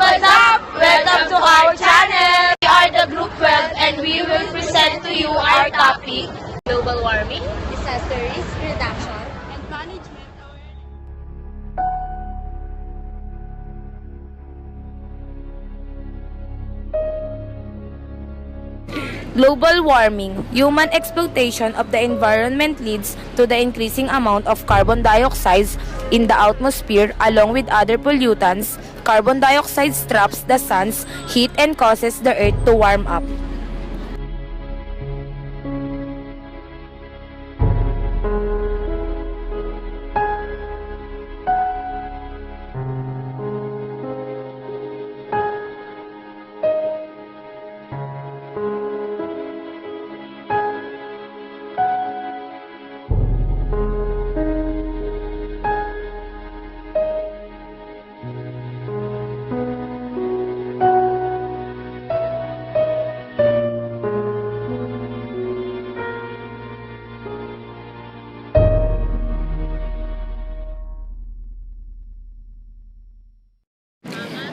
what's up? Welcome to our channel! We are the Group 12 and we will present to you our topic, global warming, disaster risk reduction, and management awareness. Global warming, human exploitation of the environment leads to the increasing amount of carbon dioxide in the atmosphere along with other pollutants. Carbon dioxide traps the sun's heat and causes the earth to warm up.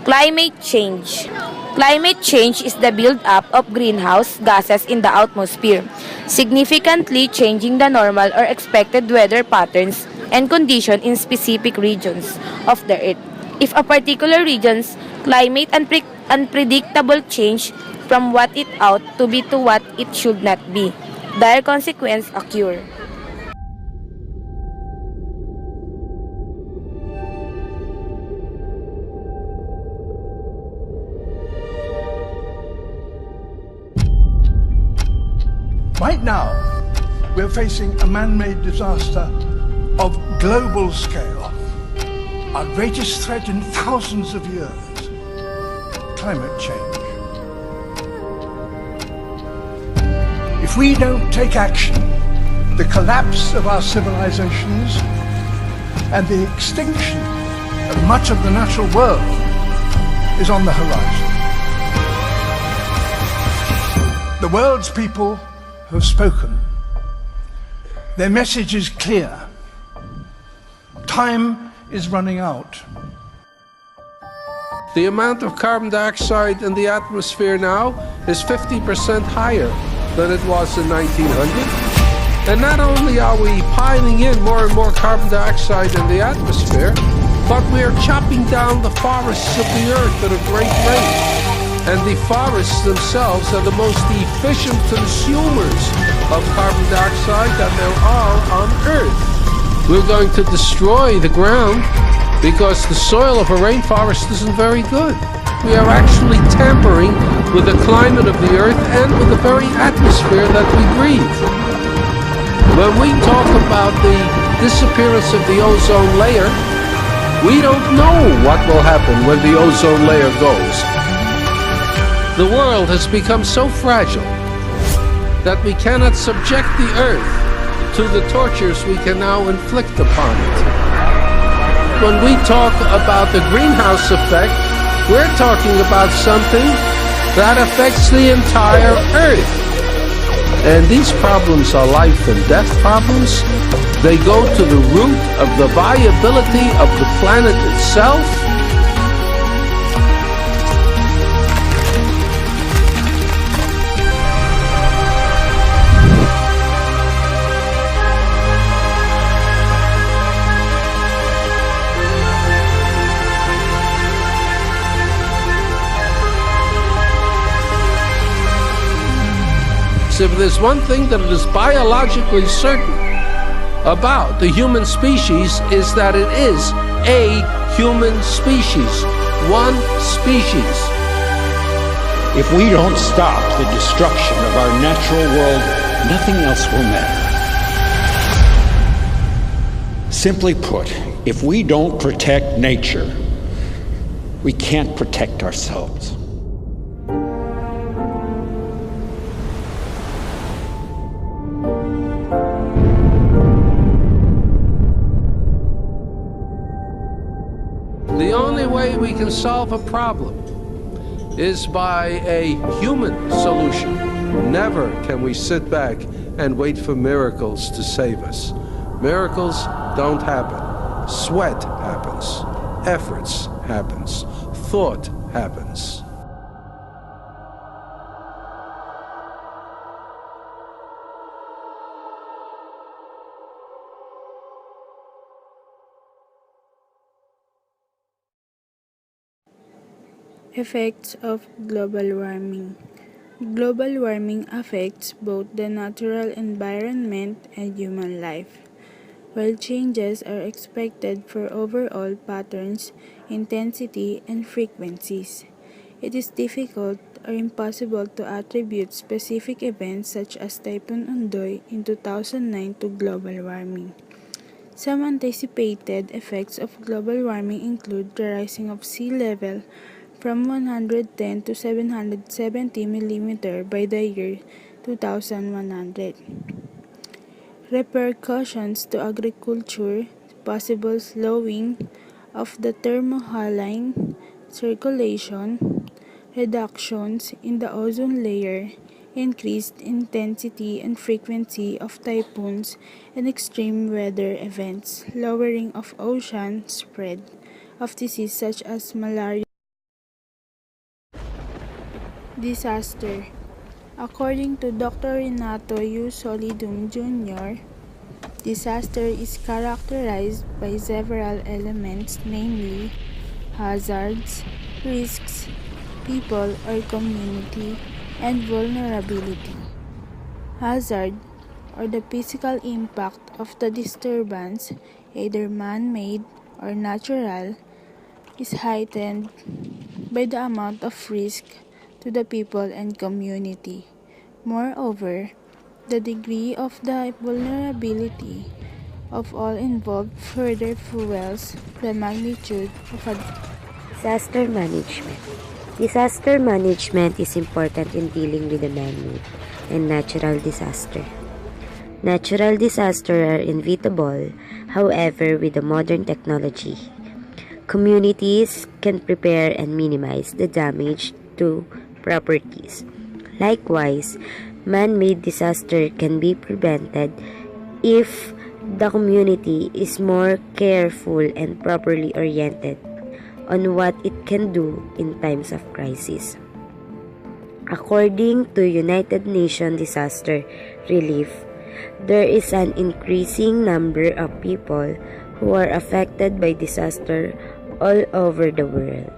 Climate change. Climate change is the build-up of greenhouse gases in the atmosphere, significantly changing the normal or expected weather patterns and conditions in specific regions of the Earth. If a particular region's climate unpredictable change from what it ought to be to what it should not be, dire consequences occur. Right now, we're facing a man-made disaster of global scale, our greatest threat in thousands of years, climate change. If we don't take action, the collapse of our civilizations and the extinction of much of the natural world is on the horizon. The world's people have spoken. Their message is clear. Time is running out. The amount of carbon dioxide in the atmosphere now is 50% higher than it was in 1900. And not only are we piling in more and more carbon dioxide in the atmosphere, but we are chopping down the forests of the earth at a great rate. And the forests themselves are the most efficient consumers of carbon dioxide that there are on Earth. We're going to destroy the ground because the soil of a rainforest isn't very good. We are actually tampering with the climate of the Earth and with the very atmosphere that we breathe. When we talk about the disappearance of the ozone layer, we don't know what will happen when the ozone layer goes. The world has become so fragile that we cannot subject the earth to the tortures we can now inflict upon it. When we talk about the greenhouse effect, we're talking about something that affects the entire earth. And these problems are life and death problems. They go to the root of the viability of the planet itself. If there's one thing that is biologically certain about the human species is that it is a human species, one species. If we don't stop the destruction of our natural world, nothing else will matter. Simply put, if we don't protect nature, we can't protect ourselves. The only way we can solve a problem is by a human solution. Never can we sit back and wait for miracles to save us. Miracles don't happen. Sweat happens. Efforts happens. Thought happens. Effects of global warming. Global warming affects both the natural environment and human life. While changes are expected for overall patterns, intensity, and frequencies, it is difficult or impossible to attribute specific events such as Typhoon Undoy in 2009 to global warming. Some anticipated effects of global warming include the rising of sea level from 110 to 770 mm by the year 2100. Repercussions to agriculture, possible slowing of the thermohaline circulation, reductions in the ozone layer, increased intensity and frequency of typhoons and extreme weather events, lowering of ocean spread of diseases such as malaria. Disaster. According to Dr. Renato U. Solidum Jr., disaster is characterized by several elements, namely hazards, risks, people or community, and vulnerability. Hazard, or the physical impact of the disturbance, either man-made or natural, is heightened by the amount of risk to the people and community. Moreover, the degree of the vulnerability of all involved further fuels the magnitude of a Disaster management. Disaster management is important in dealing with the man-made and natural disaster. Natural disasters are inevitable, however, with the modern technology. Communities can prepare and minimize the damage to properties. Likewise, man-made disaster can be prevented if the community is more careful and properly oriented on what it can do in times of crisis. According to United Nations Disaster Relief, there is an increasing number of people who are affected by disaster all over the world.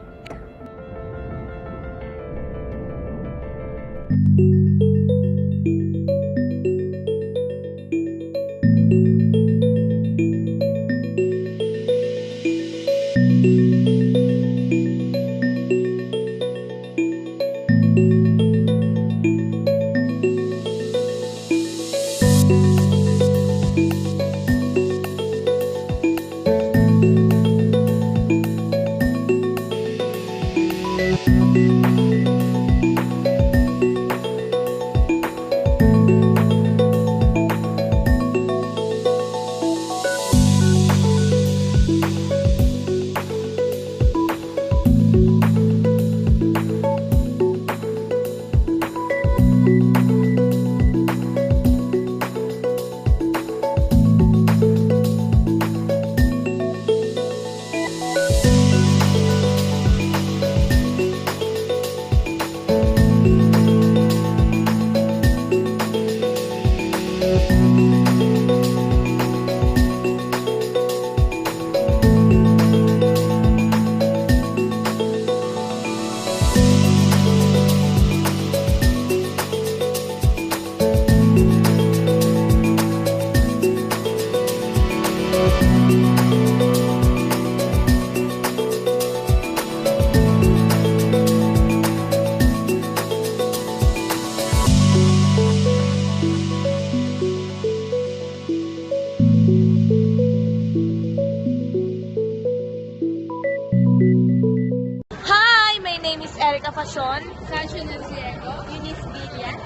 Hi, my name is Pasion, Sunshen and Llego. Eunize,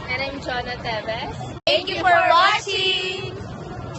And I'm Jonah Teves. Thank you for watching!